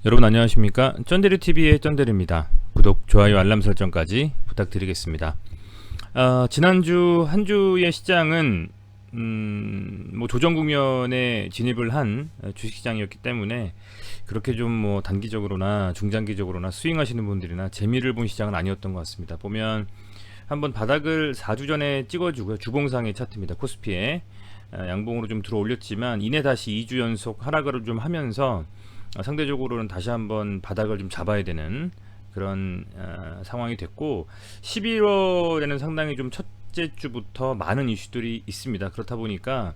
여러분 안녕하십니까? 쩐데리TV의 쩐데리입니다. 구독, 좋아요, 알람 설정까지 부탁드리겠습니다. 지난주 한 주의 시장은 뭐 조정 국면에 진입을 한 주식시장이었기 때문에 그렇게 좀 뭐 단기적으로나 중장기적으로나 스윙하시는 분들이나 재미를 본 시장은 아니었던 것 같습니다. 보면 한번 바닥을 4주 전에 찍어주고요. 주봉상의 차트입니다. 코스피에 양봉으로 좀 들어 올렸지만 이내 다시 2주 연속 하락을 좀 하면서 상대적으로는 다시 한번 바닥을 좀 잡아야 되는 그런 상황이 됐고, 11월에는 상당히 좀 첫째 주부터 많은 이슈들이 있습니다. 그렇다 보니까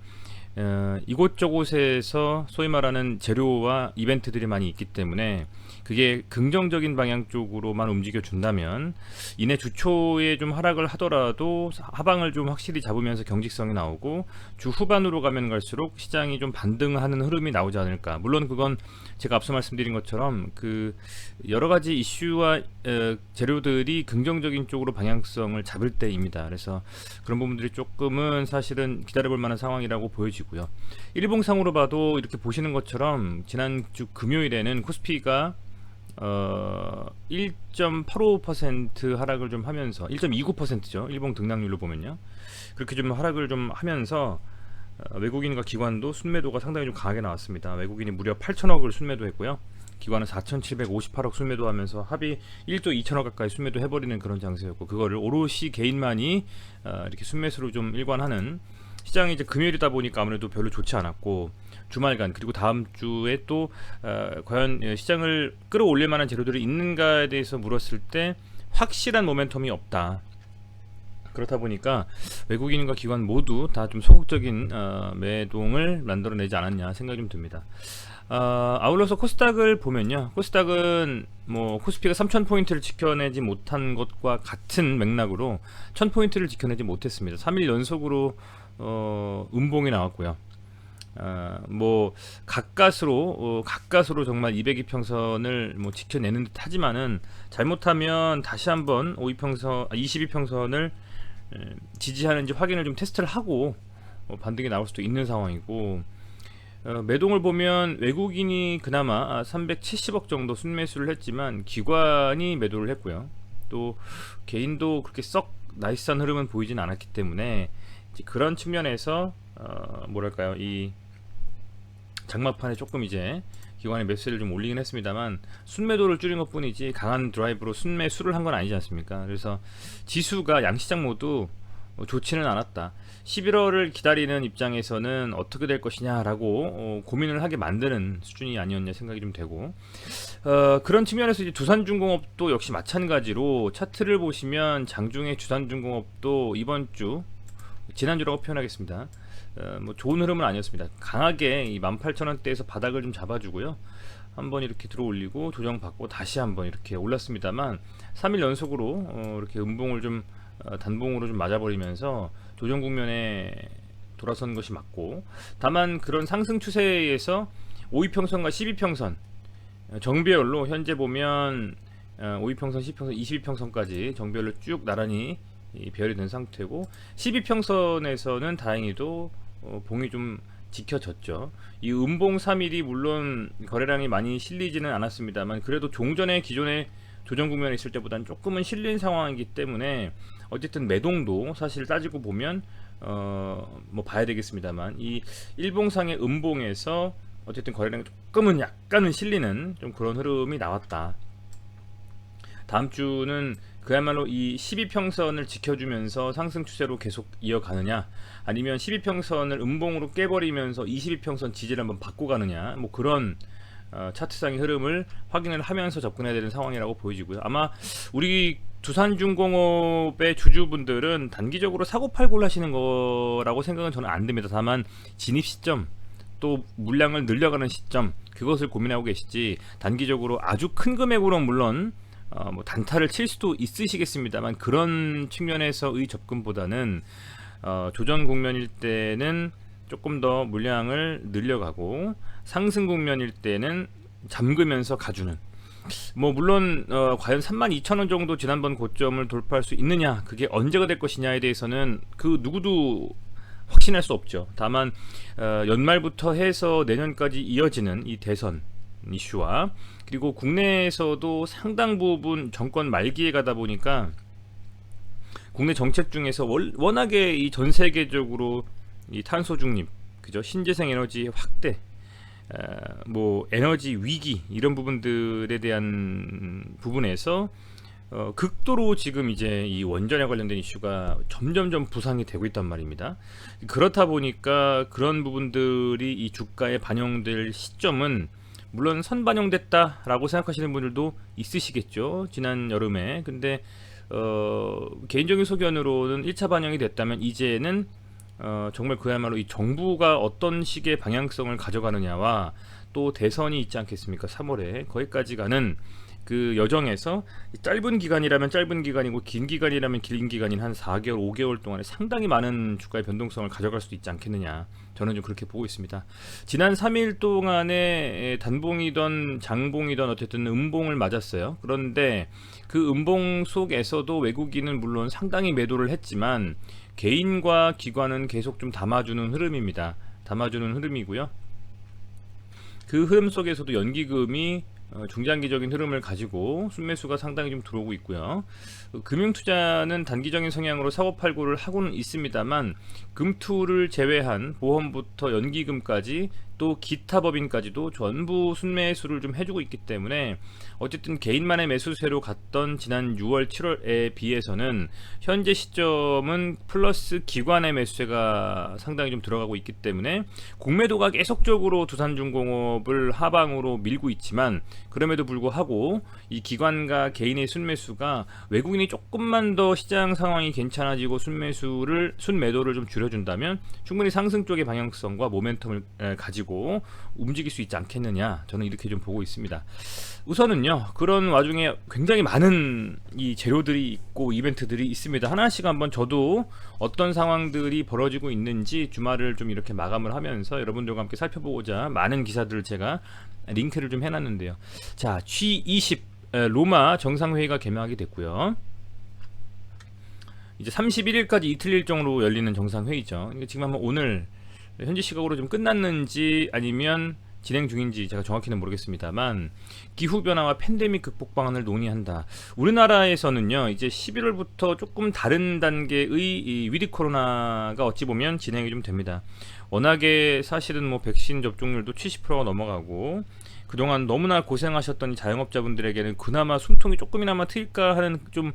이곳저곳에서 소위 말하는 재료와 이벤트들이 많이 있기 때문에 그게 긍정적인 방향 쪽으로만 움직여 준다면 이내 주초에 좀 하락을 하더라도 하방을 좀 확실히 잡으면서 경직성이 나오고, 주 후반으로 가면 갈수록 시장이 좀 반등하는 흐름이 나오지 않을까. 물론 그건 제가 앞서 말씀드린 것처럼 그 여러 가지 이슈와 재료들이 긍정적인 쪽으로 방향성을 잡을 때입니다. 그래서 그런 부분들이 조금은 사실은 기다려볼 만한 상황이라고 보여지고요. 일봉상으로 봐도 이렇게 보시는 것처럼 지난주 금요일에는 코스피가 1.85% 하락을 좀 하면서 1.29%죠. 일봉 등락률로 보면요. 그렇게 좀 하락을 좀 하면서 외국인과 기관도 순매도가 상당히 좀 강하게 나왔습니다. 외국인이 무려 8천억을 순매도했고요. 기관은 4,758억 순매도하면서 합이 1조 2천억 가까이 순매도 해버리는 그런 장세였고, 그거를 오롯이 개인만이 이렇게 순매수로 좀 일관하는 시장이 이제 금요일이다 보니까 아무래도 별로 좋지 않았고, 주말간 그리고 다음 주에 또 과연 시장을 끌어올릴 만한 재료들이 있는가에 대해서 물었을 때 확실한 모멘텀이 없다. 그렇다 보니까 외국인과 기관 모두 다 좀 소극적인 매동을 만들어내지 않았냐 생각이 좀 듭니다. 아울러서 코스닥을 보면요, 코스닥은 뭐 코스피가 3000포인트를 지켜내지 못한 것과 같은 맥락으로 1000포인트를 지켜내지 못했습니다. 3일 연속으로 음봉이 나왔고요. 뭐 가까스로 정말 200이평선을 뭐 지켜내는 듯 하지만은 잘못하면 다시 한번 22평선을 지지하는지 확인을 좀 테스트를 하고 반등이 나올 수도 있는 상황이고, 매동을 보면 외국인이 그나마 370억 정도 순매수를 했지만 기관이 매도를 했고요. 또 개인도 그렇게 썩 나이스한 흐름은 보이진 않았기 때문에 그런 측면에서 뭐랄까요, 이 장막판에 조금 이제 기관의 매수세를 좀 올리긴 했습니다만 순매도를 줄인 것 뿐이지 강한 드라이브로 순매수를 한 건 아니지 않습니까? 그래서 지수가 양시장 모두 좋지는 않았다. 11월을 기다리는 입장에서는 어떻게 될 것이냐라고 고민을 하게 만드는 수준이 아니었냐 생각이 좀 되고, 그런 측면에서 이제 두산중공업도 역시 마찬가지로 차트를 보시면 장중에 두산중공업도 이번 주, 지난주라고 표현하겠습니다. 뭐 좋은 흐름은 아니었습니다. 강하게 이 18,000원대에서 바닥을 좀 잡아주고요. 한번 이렇게 들어올리고 조정받고 다시 한번 이렇게 올랐습니다만 3일 연속으로 이렇게 음봉을 좀 단봉으로 좀 맞아버리면서 조정 국면에 돌아선 것이 맞고, 다만 그런 상승 추세에서 5위평선과 12평선 정배열로 현재 보면 5위평선, 10평선, 22평선까지 정배열로 쭉 나란히 배열이 된 상태고, 12평선에서는 다행히도 봉이 좀 지켜졌죠. 이 음봉 3일이 물론 거래량이 많이 실리지는 않았습니다만 그래도 종전에 기존의 조정 국면에 있을 때보다는 조금은 실린 상황이기 때문에 어쨌든 매동도 사실 따지고 보면 뭐 봐야 되겠습니다만 이 일봉상의 음봉에서 어쨌든 거래량이 조금은 약간은 실리는 좀 그런 흐름이 나왔다. 다음 주는 그야말로 이 12평선을 지켜주면서 상승 추세로 계속 이어가느냐, 아니면 12평선을 음봉으로 깨버리면서 22평선 지지를 한번 바꿔 가느냐, 뭐 그런 차트상의 흐름을 확인을 하면서 접근해야 되는 상황이라고 보여지고요. 아마 우리 두산중공업의 주주분들은 단기적으로 사고팔고를 하시는 거라고 생각은 저는 안 듭니다. 다만 진입 시점, 또 물량을 늘려가는 시점, 그것을 고민하고 계시지, 단기적으로 아주 큰 금액으로 물론 뭐 단타를 칠 수도 있으시겠습니다만 그런 측면에서의 접근보다는 조정 국면일 때는 조금 더 물량을 늘려가고, 상승 국면일 때는 잠그면서 가주는, 뭐 물론 과연 32,000원 정도 지난번 고점을 돌파할 수 있느냐, 그게 언제가 될 것이냐에 대해서는 그 누구도 확신할 수 없죠. 다만 연말부터 해서 내년까지 이어지는 이 대선, 이슈와 그리고 국내에서도 상당 부분 정권 말기에 가다 보니까 국내 정책 중에서 워낙에 이 전 세계적으로 이 탄소 중립, 그죠? 신재생 에너지 확대, 뭐 에너지 위기 이런 부분들에 대한 부분에서 극도로 지금 이제 이 원전에 관련된 이슈가 점점점 부상이 되고 있단 말입니다. 그렇다 보니까 그런 부분들이 이 주가에 반영될 시점은 물론 선반영됐다라고 생각하시는 분들도 있으시겠죠. 지난 여름에. 근데 개인적인 소견으로는 1차 반영이 됐다면 이제는 정말 그야말로 이 정부가 어떤 식의 방향성을 가져가느냐와 또 대선이 있지 않겠습니까? 3월에 거기까지 가는 그 여정에서 짧은 기간이라면 짧은 기간이고 긴 기간이라면 긴 기간인 한 4개월, 5개월 동안에 상당히 많은 주가의 변동성을 가져갈 수도 있지 않겠느냐. 저는 좀 그렇게 보고 있습니다. 지난 3일 동안에 단봉이던 장봉이던 어쨌든 음봉을 맞았어요. 그런데 그 음봉 속에서도 외국인은 물론 상당히 매도를 했지만 개인과 기관은 계속 좀 담아주는 흐름입니다. 담아주는 흐름이고요. 그 흐름 속에서도 연기금이 중장기적인 흐름을 가지고 순매수가 상당히 좀 들어오고 있고요. 금융투자는 단기적인 성향으로 사고팔고를 하고는 있습니다만 금투를 제외한 보험부터 연기금까지 또 기타 법인까지도 전부 순매수를 좀 해주고 있기 때문에 어쨌든 개인만의 매수세로 갔던 지난 6월 7월에 비해서는 현재 시점은 플러스 기관의 매수세가 상당히 좀 들어가고 있기 때문에 공매도가 계속적으로 두산중공업을 하방으로 밀고 있지만 그럼에도 불구하고 이 기관과 개인의 순매수가 외국인이 조금만 더 시장 상황이 괜찮아지고 순매도를 좀 줄여준다면 충분히 상승 쪽의 방향성과 모멘텀을 가지고 움직일 수 있지 않겠느냐, 저는 이렇게 좀 보고 있습니다. 우선은요, 그런 와중에 굉장히 많은 이 재료들이 있고 이벤트들이 있습니다. 하나씩 한번 저도 어떤 상황들이 벌어지고 있는지 주말을 좀 이렇게 마감을 하면서 여러분들과 함께 살펴보고자 많은 기사들을 제가 링크를 좀 해놨는데요. 자, G20 로마 정상회의가 개막이 됐고요. 이제 31일까지 이틀 일정으로 열리는 정상회의죠. 지금 한번 오늘 현지 시각으로 좀 끝났는지 아니면 진행 중인지 제가 정확히는 모르겠습니다만 기후변화와 팬데믹 극복 방안을 논의한다. 우리나라에서는요 이제 11월부터 조금 다른 단계의 이 위드 코로나가 어찌 보면 진행이 좀 됩니다. 워낙에 사실은 뭐 백신 접종률도 70%가 넘어가고 그동안 너무나 고생하셨던 자영업자분들에게는 그나마 숨통이 조금이나마 트일까 하는 좀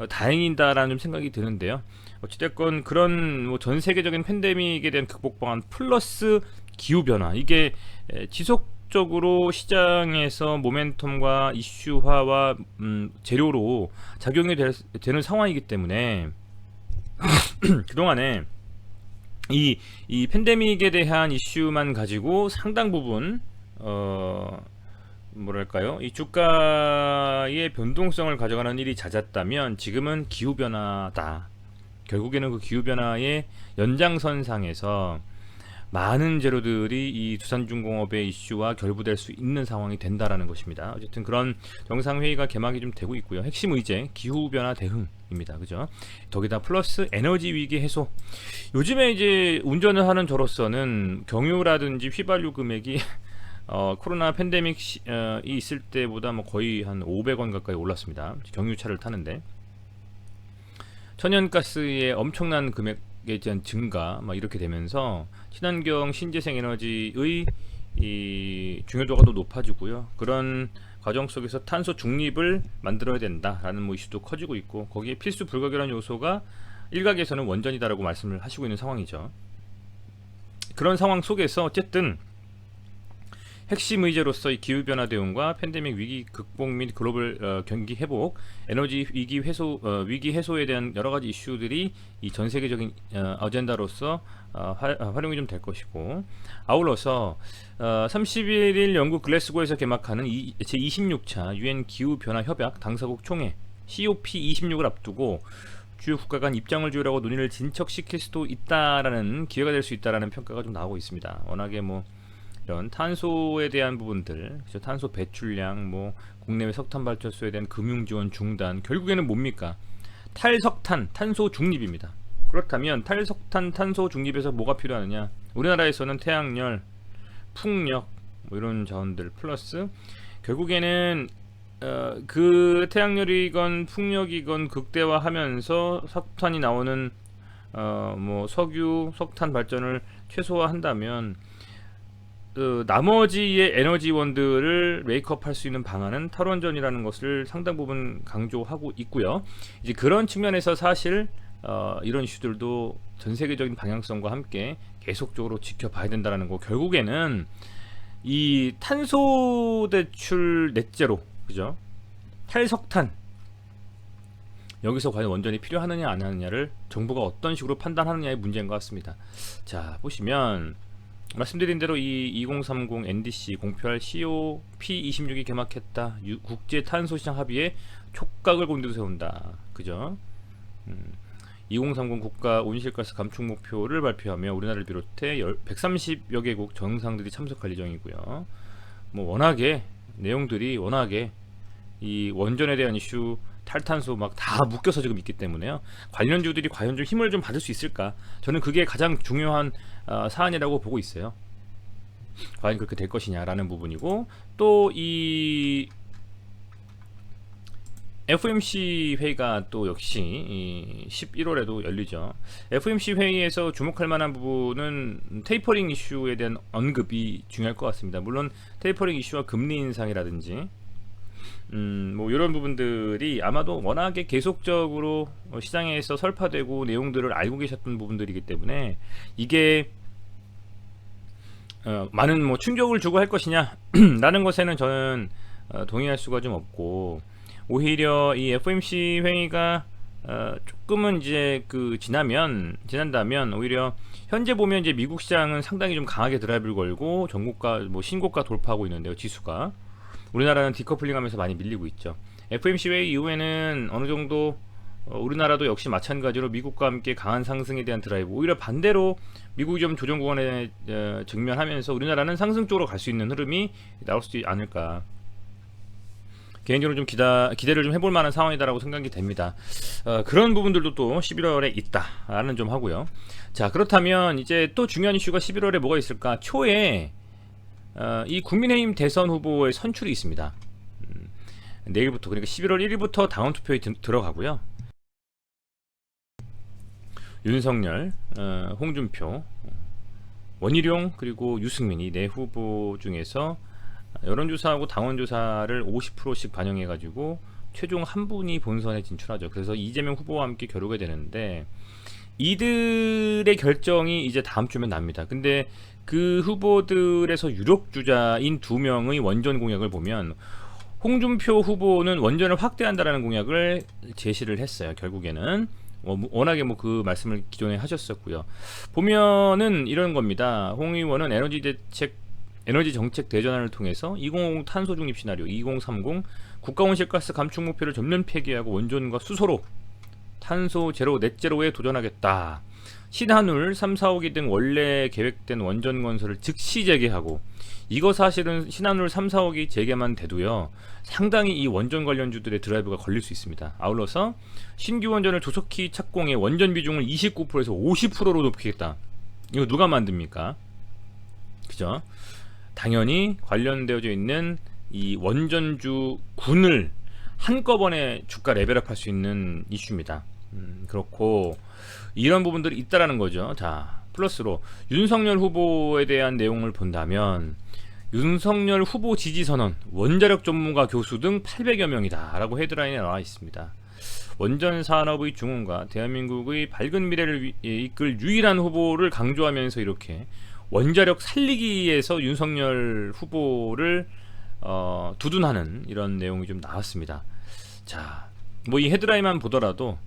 다행이다라는 좀 생각이 드는데요. 어찌됐건 그런 뭐 전 세계적인 팬데믹에 대한 극복 방안 플러스 기후 변화, 이게 지속적으로 시장에서 모멘텀과 이슈화와 재료로 작용이 되는 상황이기 때문에 그동안에 이 팬데믹에 대한 이슈만 가지고 상당 부분 뭐랄까요, 이 주가의 변동성을 가져가는 일이 잦았다면 지금은 기후변화다. 결국에는 그 기후변화의 연장선상에서 많은 재료들이 이 두산중공업의 이슈와 결부될 수 있는 상황이 된다라는 것입니다. 어쨌든 그런 정상회의가 개막이 좀 되고 있고요. 핵심 의제 기후변화 대응입니다. 그죠? 거기다 플러스 에너지 위기 해소. 요즘에 이제 운전을 하는 저로서는 경유라든지 휘발유 금액이 코로나 팬데믹이 있을 때보다 뭐 거의 한 500원 가까이 올랐습니다. 경유차를 타는데 천연가스의 엄청난 금액에 대한 증가 막 이렇게 되면서 친환경 신재생 에너지의 이 중요도가 더 높아지고요. 그런 과정 속에서 탄소 중립을 만들어야 된다라는 뭐 이슈도 커지고 있고 거기에 필수 불가결한 요소가 일각에서는 원전이다라고 말씀을 하시고 있는 상황이죠. 그런 상황 속에서 어쨌든 핵심 의제로서 이 기후변화 대응과 팬데믹 위기 극복 및 글로벌 경기 회복, 에너지 위기 해소에 대한 여러 가지 이슈들이 이 전 세계적인 어젠다로서 활용이 좀 될 것이고, 아울러서 31일 영국 글래스고에서 개막하는 제26차 UN 기후변화 협약 당사국 총회 COP26을 앞두고 주요 국가 간 입장을 조율하고 논의를 진척시킬 수도 있다라는 기회가 될 수 있다라는 평가가 좀 나오고 있습니다. 워낙에 뭐 이런 탄소에 대한 부분들, 그렇죠? 탄소 배출량, 뭐 국내외 석탄 발전소에 대한 금융 지원 중단, 결국에는 뭡니까? 탈석탄, 탄소 중립입니다. 그렇다면 탈석탄, 탄소 중립에서 뭐가 필요하느냐? 우리나라에서는 태양열, 풍력, 뭐 이런 자원들 플러스 결국에는 그 태양열이건 풍력이건 극대화하면서 석탄이 나오는 뭐 석유, 석탄 발전을 최소화한다면 나머지의 에너지원들을 메이크업할 수 있는 방안은 탈원전이라는 것을 상당 부분 강조하고 있고요. 이제 그런 측면에서 사실 이런 이슈들도 전 세계적인 방향성과 함께 계속적으로 지켜봐야 된다는 거. 결국에는 이 탄소 대출 넷제로, 그죠? 탈석탄, 여기서 과연 원전이 필요하느냐 안 하느냐를 정부가 어떤 식으로 판단하느냐의 문제인 것 같습니다. 자, 보시면 말씀드린 대로 이 2030 NDC 공표할 COP26이 개막했다. 국제 탄소 시장 합의에 촉각을 곤두세 세운다. 그죠? 2030 국가 온실가스 감축 목표를 발표하며 우리나라를 비롯해 130여 개국 정상들이 참석할 예정이고요. 뭐 워낙에 내용들이 워낙에 이 원전에 대한 이슈, 탈탄소 막 다 묶여서 지금 있기 때문에요. 관련주들이 과연 좀 힘을 좀 받을 수 있을까? 저는 그게 가장 중요한 사안이라고 보고 있어요. 과연 그렇게 될 것이냐라는 부분이고, 또 이 FOMC 회의가 또 역시 11월에도 열리죠. FOMC 회의에서 주목할 만한 부분은 테이퍼링 이슈에 대한 언급이 중요할 것 같습니다. 물론 테이퍼링 이슈와 금리 인상이라든지 뭐 이런 부분들이 아마도 워낙에 계속적으로 시장에서 설파되고 내용들을 알고 계셨던 부분들이기 때문에 이게 많은 뭐 충격을 주고 할 것이냐 라는 것에는 저는 동의할 수가 좀 없고, 오히려 이 FOMC 회의가 조금은 이제 지난다면 오히려 현재 보면 이제 미국 시장은 상당히 좀 강하게 드라이브를 걸고 전고가 뭐 신고가 돌파하고 있는데요. 지수가. 우리나라는 디커플링하면서 많이 밀리고 있죠. FOMC 회의 이후에는 어느 정도 우리나라도 역시 마찬가지로 미국과 함께 강한 상승에 대한 드라이브, 오히려 반대로 미국이 좀 조정 구간에 직면하면서 우리나라는 상승 쪽으로 갈 수 있는 흐름이 나올 수 있지 않을까. 개인적으로 좀 기대를 좀 해볼 만한 상황이다라고 생각이 됩니다. 그런 부분들도 또 11월에 있다라는 좀 하고요. 자, 그렇다면 이제 또 중요한 이슈가 11월에 뭐가 있을까? 초에 이 국민의힘 대선 후보의 선출이 있습니다. 내일부터, 그러니까 11월 1일부터 당원 투표에 들어가고요. 윤석열, 홍준표, 원희룡 그리고 유승민, 이 네 후보 중에서 여론조사하고 당원조사를 50%씩 반영해가지고 최종 한 분이 본선에 진출하죠. 그래서 이재명 후보와 함께 겨루게 되는데, 이들의 결정이 이제 다음 주면 납니다. 근데 그 후보들에서 유력 주자인 두 명의 원전 공약을 보면 홍준표 후보는 원전을 확대한다라는 공약을 제시를 했어요. 결국에는 워낙에 뭐 그 말씀을 기존에 하셨었고요. 보면은 이런 겁니다. 홍 의원은 에너지 정책 대전환을 통해서 2050 탄소 중립 시나리오, 2030 국가 온실가스 감축 목표를 전면 폐기하고 원전과 수소로 탄소 제로 넷제로에 도전하겠다. 신한울 3, 4호기 등 원래 계획된 원전 건설을 즉시 재개하고, 이거 사실은 신한울 3, 4호기 재개만 돼도요 상당히 이 원전 관련주들의 드라이브가 걸릴 수 있습니다. 아울러서 신규 원전을 조속히 착공해 원전 비중을 29%에서 50%로 높이겠다. 이거 누가 만듭니까? 그죠? 당연히 관련되어져 있는 이 원전주 군을 한꺼번에 주가 레벨업 할 수 있는 이슈입니다. 그렇고 이런 부분들이 있다라는 거죠. 자, 플러스로 윤석열 후보에 대한 내용을 본다면 윤석열 후보 지지선언, 원자력 전문가 교수 등 800여 명이다 라고 헤드라인에 나와 있습니다. 원전 산업의 중흥과 대한민국의 밝은 미래를 이끌 유일한 후보를 강조하면서 이렇게 원자력 살리기에서 윤석열 후보를 두둔하는 이런 내용이 좀 나왔습니다. 자, 뭐 이 헤드라인만 보더라도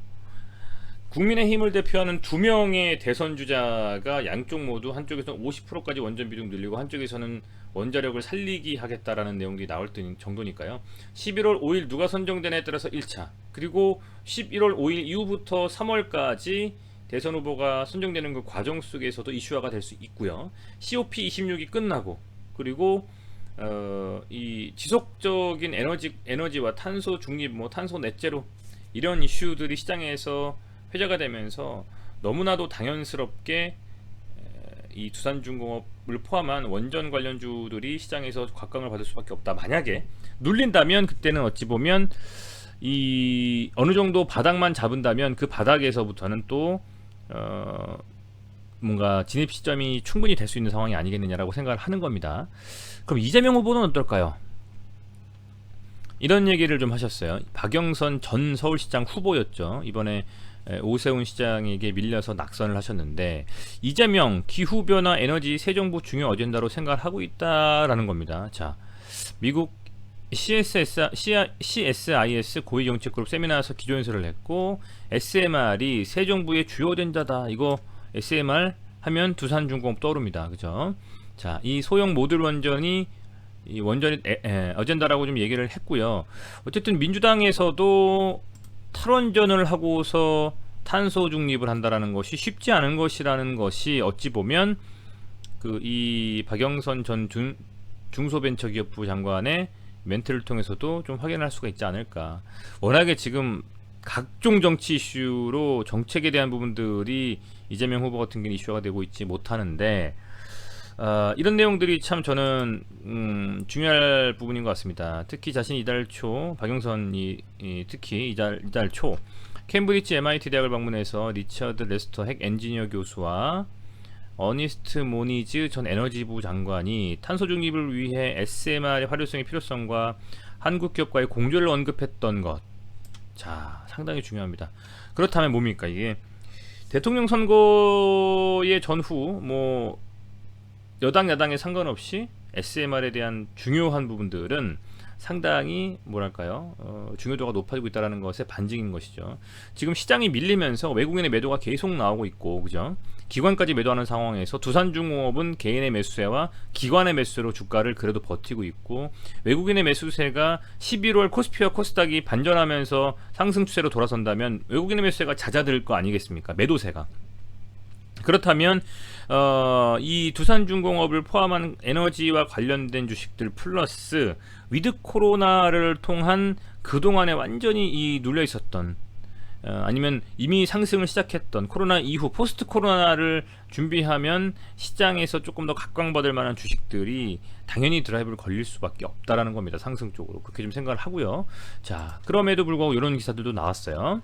국민의힘을 대표하는 두 명의 대선 주자가 양쪽 모두, 한쪽에서는 50%까지 원전 비중 늘리고 한쪽에서는 원자력을 살리기 하겠다라는 내용이 나올 정도니까요. 11월 5일 누가 선정되냐에 따라서 1차, 그리고 11월 5일 이후부터 3월까지 대선 후보가 선정되는 그 과정 속에서도 이슈화가 될 수 있고요. COP26이 끝나고, 그리고 이 지속적인 에너지와 탄소 중립, 뭐 탄소 넷제로, 이런 이슈들이 시장에서 회자가 되면서 너무나도 당연스럽게 이 두산중공업을 포함한 원전 관련주들이 시장에서 곽강을 받을 수밖에 없다. 만약에 눌린다면 그때는 어찌 보면 이 어느 정도 바닥만 잡은다면 그 바닥에서부터는 또 뭔가 진입 시점이 충분히 될 수 있는 상황이 아니겠느냐라고 생각을 하는 겁니다. 그럼 이재명 후보는 어떨까요? 이런 얘기를 좀 하셨어요. 박영선 전 서울시장 후보였죠. 이번에 오세훈 시장에게 밀려서 낙선을 하셨는데, 이재명 기후변화 에너지 새 정부 중요 어젠다로 생각을 하고 있다라는 겁니다. 자, 미국 CSIS 고위정책그룹 세미나에서 기조연설을 했고, SMR이 새 정부의 주요 어젠다다. 이거 SMR 하면 두산중공업 떠오릅니다. 그죠? 자, 이 소형 모듈 원전이 이 원전이 어젠다라고 좀 얘기를 했고요. 어쨌든 민주당에서도 탈원전을 하고서 탄소 중립을 한다라는 것이 쉽지 않은 것이라는 것이 어찌 보면 그 이 박영선 전 중소벤처기업부 장관의 멘트를 통해서도 좀 확인할 수가 있지 않을까. 워낙에 지금 각종 정치 이슈로 정책에 대한 부분들이 이재명 후보 같은 경우는 이슈가 되고 있지 못하는데, 이런 내용들이 참 저는 중요할 부분인 것 같습니다. 특히 자신이 이달 초 박영선이 특히 이달 초 캠브리지 MIT 대학을 방문해서 리처드 레스터 핵 엔지니어 교수와 어니스트 모니즈 전 에너지부 장관이 탄소 중립을 위해 SMR의 활용성의 필요성과 한국 기업과의 공조를 언급했던 것. 자, 상당히 중요합니다. 그렇다면 뭡니까 이게? 대통령 선거의 전후 뭐 여당 야당에 상관없이 SMR에 대한 중요한 부분들은 상당히 뭐랄까요, 중요도가 높아지고 있다는 것의 반증인 것이죠. 지금 시장이 밀리면서 외국인의 매도가 계속 나오고 있고, 그죠? 기관까지 매도하는 상황에서 두산중공업은 개인의 매수세와 기관의 매수세로 주가를 그래도 버티고 있고, 외국인의 매수세가 11월 코스피와 코스닥이 반전하면서 상승 추세로 돌아선다면 외국인의 매수세가 잦아들 거 아니겠습니까? 매도세가. 그렇다면 이 두산중공업을 포함한 에너지와 관련된 주식들 플러스 위드 코로나를 통한 그동안에 완전히 이 눌려 있었던 아니면 이미 상승을 시작했던 코로나 이후 포스트 코로나를 준비하면 시장에서 조금 더 각광받을 만한 주식들이 당연히 드라이브를 걸릴 수밖에 없다라는 겁니다. 상승 쪽으로 그렇게 좀 생각을 하고요. 자, 그럼에도 불구하고 이런 기사들도 나왔어요.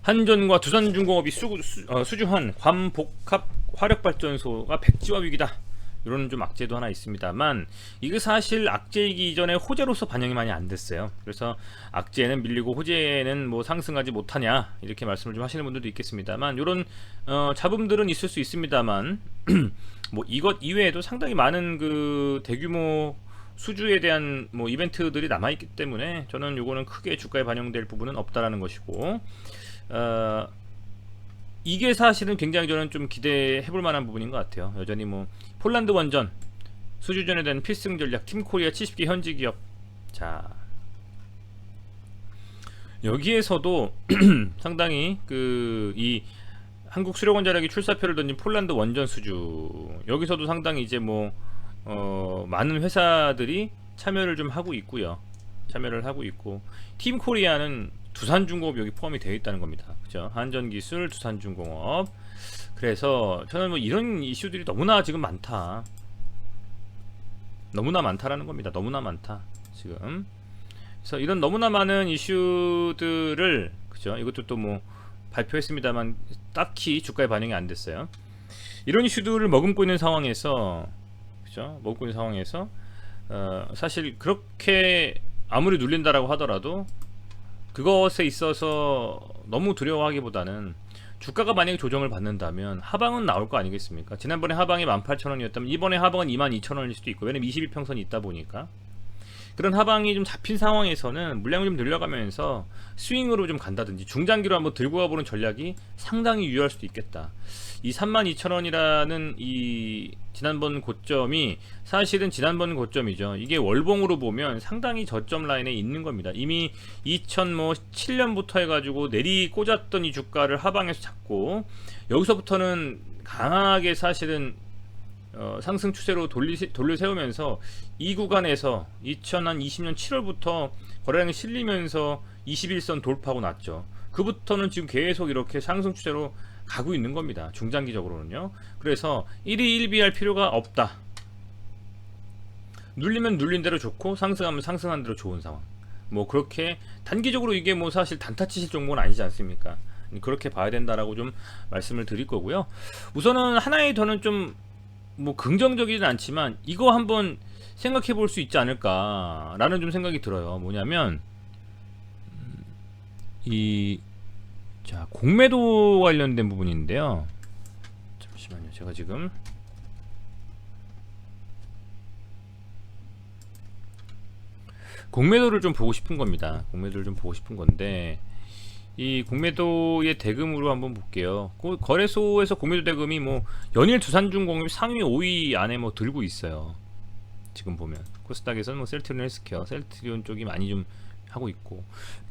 한전과 두산중공업이 수주한 괌복합 화력발전소가 백지화 위기다. 이런 좀 악재도 하나 있습니다만, 이게 사실 악재이기 이전에 호재로서 반영이 많이 안 됐어요. 그래서 악재는 밀리고 호재는 뭐 상승하지 못하냐 이렇게 말씀을 좀 하시는 분들도 있겠습니다만, 이런 잡음들은 있을 수 있습니다만 뭐 이것 이외에도 상당히 많은 그 대규모 수주에 대한 뭐 이벤트들이 남아있기 때문에 저는 요거는 크게 주가에 반영될 부분은 없다라는 것이고, 이게 사실은 굉장히 저는 좀 기대해볼 만한 부분인 것 같아요. 여전히 뭐 폴란드 원전 수주전에 대한 필승 전략 팀코리아 70개 현지 기업. 자, 여기에서도 상당히 그 이 한국 수력원자력이 출사표를 던진 폴란드 원전 수주, 여기서도 상당히 이제 뭐 많은 회사들이 참여를 좀 하고 있고요. 참여를 하고 있고, 팀코리아는 두산중공업 여기 포함이 되어 있다는 겁니다. 그죠? 한전기술, 두산중공업. 그래서 저는 뭐 이런 이슈들이 너무나 지금 많다. 너무나 많다라는 겁니다. 너무나 많다. 지금. 그래서 이런 너무나 많은 이슈들을, 그죠? 이것도 또 뭐 발표했습니다만 딱히 주가에 반영이 안 됐어요. 이런 이슈들을 머금고 있는 상황에서, 그죠? 머금고 있는 상황에서 사실 그렇게 아무리 눌린다라고 하더라도 그것에 있어서 너무 두려워하기보다는 주가가 만약에 조정을 받는다면 하방은 나올 거 아니겠습니까? 지난번에 하방이 18,000원이었다면 이번에 하방은 22,000원일 수도 있고, 왜냐면 22평선이 있다 보니까 그런 하방이 좀 잡힌 상황에서는 물량을 좀 늘려가면서 스윙으로 좀 간다든지 중장기로 한번 들고 가보는 전략이 상당히 유효할 수도 있겠다. 이 32,000원이라는 이 지난번 고점이 사실은 지난번 고점이죠. 이게 월봉으로 보면 상당히 저점 라인에 있는 겁니다. 이미 2007년부터 해가지고 내리 꽂았던 이 주가를 하방에서 잡고, 여기서부터는 강하게 사실은 상승 추세로 돌려 세우면서 이 구간에서 2020년 7월부터 거래량이 실리면서 21선 돌파하고 났죠. 그부터는 지금 계속 이렇게 상승 추세로 가고 있는 겁니다. 중장기적으로는요. 그래서 1위 1비 할 필요가 없다. 눌리면 눌린 대로 좋고 상승하면 상승한 대로 좋은 상황. 뭐 그렇게 단기적으로 이게 뭐 사실 단타 치실 종목은 아니지 않습니까? 그렇게 봐야 된다라고 좀 말씀을 드릴 거고요. 우선은 하나의 더는 좀 뭐 긍정적이진 않지만 이거 한번 생각해 볼 수 있지 않을까라는 좀 생각이 들어요. 뭐냐면 자, 공매도 관련된 부분인데요. 잠시만요. 제가 지금 공매도를 좀 보고 싶은 겁니다. 공매도를 좀 보고 싶은 건데 이 공매도의 대금으로 한번 볼게요. 거래소에서 공매도 대금이 뭐 연일 두산중공업이 상위 5위 안에 뭐 들고 있어요. 지금 보면 코스닥에서는 뭐 셀트리온 헬스케어, 셀트리온 쪽이 많이 좀 하고 있고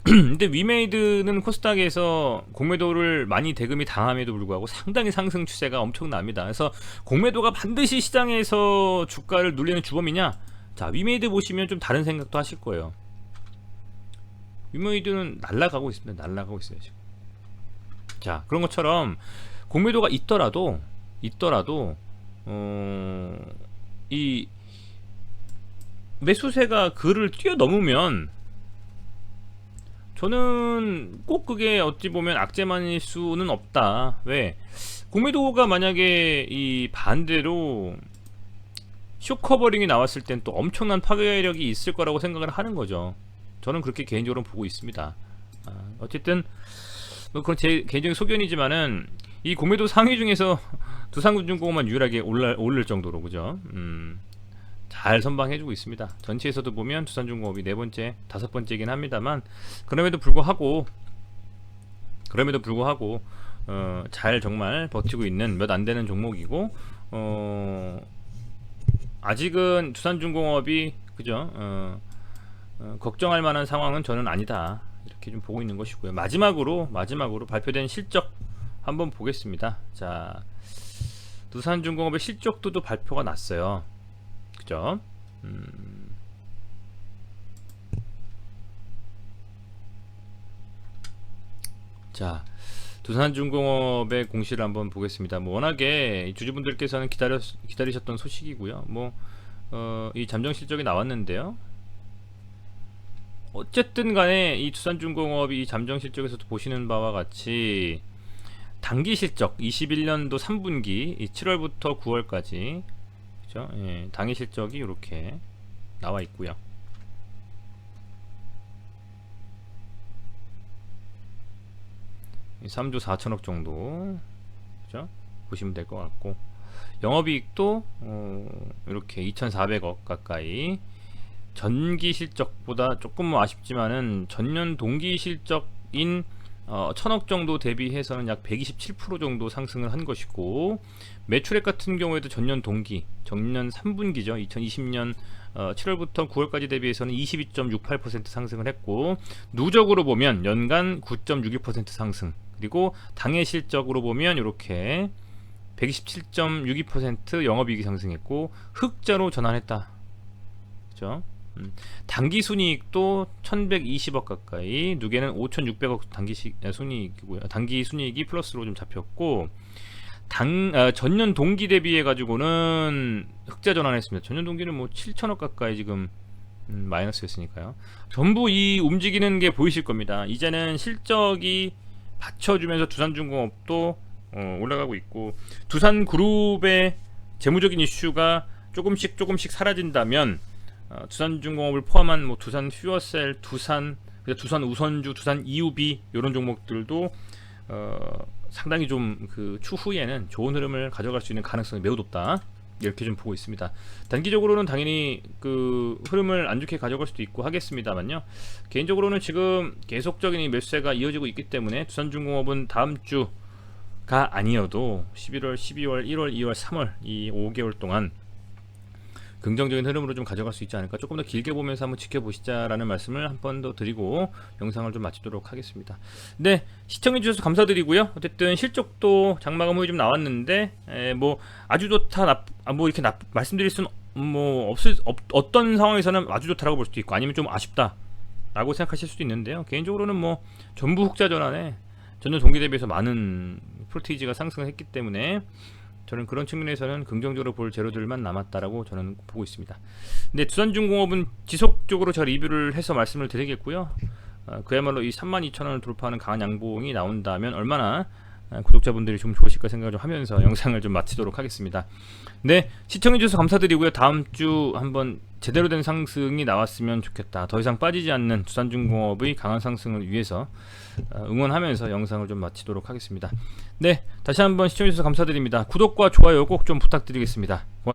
근데 위메이드는 코스닥에서 공매도를 많이 대금이 당함에도 불구하고 상당히 상승 추세가 엄청납니다. 그래서 공매도가 반드시 시장에서 주가를 눌리는 주범이냐? 자, 위메이드 보시면 좀 다른 생각도 하실 거예요. 위메이드는 날아가고 있습니다. 날아가고 있어요 지금. 자, 그런 것처럼 공매도가 있더라도 이 매수세가 그를 뛰어넘으면 저는 꼭 그게 어찌 보면 악재만일 수는 없다. 왜? 공매도가 만약에 이 반대로 쇼커버링이 나왔을 땐 또 엄청난 파괴력이 있을 거라고 생각을 하는 거죠. 저는 그렇게 개인적으로 보고 있습니다. 어쨌든 뭐 그건 제 개인적인 소견이지만은 이 공매도 상위 중에서 두산군중공업만 유일하게 오를 정도로 그죠? 잘 선방해주고 있습니다. 전체에서도 보면 두산중공업이 네 번째, 다섯 번째이긴 합니다만 그럼에도 불구하고 잘 정말 버티고 있는 몇 안 되는 종목이고 아직은 두산중공업이 그죠? 걱정할 만한 상황은 저는 아니다. 이렇게 좀 보고 있는 것이고요. 마지막으로 발표된 실적 한번 보겠습니다. 자, 두산중공업의 실적도 또 발표가 났어요. 그죠? 자, 두산중공업의 공시를 한번 보겠습니다. 뭐 워낙에 주주분들께서는 기다리셨던 소식이고요. 뭐 이 잠정 실적이 나왔는데요. 어쨌든 간에 이 두산중공업이 이 잠정 실적에서도 보시는 바와 같이 단기 실적 21년도 3분기 7월부터 9월까지 그죠? 예, 당일 실적이 이렇게 나와 있고요. 이 3조 4천억 정도 그죠? 보시면 될 것 같고 영업이익도 이렇게 2,400억 가까이 전기 실적보다 조금 아쉽지만은 전년 동기 실적인 1,000억 정도 대비해서는 약 127% 정도 상승을 한 것이고 매출액 같은 경우에도 전년 3분기죠. 2020년 7월부터 9월까지 대비해서는 22.68% 상승을 했고 누적으로 보면 연간 9.62% 상승 그리고 당해 실적으로 보면 이렇게 127.62% 영업이익이 상승했고 흑자로 전환했다. 그죠? 단기 순이익도 1,120억 가까이, 누계는 5,600억 단기 순이익이고요. 단기 순이익이 플러스로 좀 잡혔고 전년 동기 대비해 가지고는 흑자 전환했습니다. 전년 동기는 뭐 7천억 가까이 지금 마이너스였으니까요. 전부 이 움직이는 게 보이실 겁니다. 이제는 실적이 받쳐주면서 두산중공업도 올라가고 있고 두산그룹의 재무적인 이슈가 조금씩 사라진다면 두산중공업을 포함한 뭐 두산 퓨어셀, 두산 우선주, 두산 EUB 이런 종목들도 상당히 좀 그 추후에는 좋은 흐름을 가져갈 수 있는 가능성이 매우 높다. 이렇게 좀 보고 있습니다. 단기적으로는 당연히 그 흐름을 안 좋게 가져갈 수도 있고 하겠습니다만요. 개인적으로는 지금 계속적인 이 매수세가 이어지고 있기 때문에 두산중공업은 다음 주가 아니어도 11월, 12월, 1월, 2월, 3월 이 5개월 동안 긍정적인 흐름으로 좀 가져갈 수 있지 않을까. 조금 더 길게 보면서 한번 지켜보시자라는 말씀을 한 번 더 드리고 영상을 좀 마치도록 하겠습니다. 네, 시청해 주셔서 감사드리고요. 어쨌든 실적도 장마감 후에 좀 나왔는데 뭐 아주 좋다 뭐 이렇게 말씀드릴 수는 뭐 어떤 상황에서는 아주 좋다라고 볼 수도 있고 아니면 좀 아쉽다 라고 생각하실 수도 있는데요. 개인적으로는 뭐 전부 흑자 전환에 전년 동기 대비해서 많은 프로테이지가 상승했기 때문에 저는 그런 측면에서는 긍정적으로 볼 재료들만 남았다라고 저는 보고 있습니다. 근데 두산중공업은 지속적으로 제가 리뷰를 해서 말씀을 드리겠고요. 그야말로 이 32,000원을 돌파하는 강한 양봉이 나온다면 얼마나 구독자분들이 좀 좋으실까 생각을 좀 하면서 영상을 좀 마치도록 하겠습니다. 네, 시청해주셔서 감사드리고요. 다음 주 한번 제대로 된 상승이 나왔으면 좋겠다. 더 이상 빠지지 않는 두산중공업의 강한 상승을 위해서 응원하면서 영상을 좀 마치도록 하겠습니다. 네, 다시 한번 시청해주셔서 감사드립니다. 구독과 좋아요 꼭 좀 부탁드리겠습니다.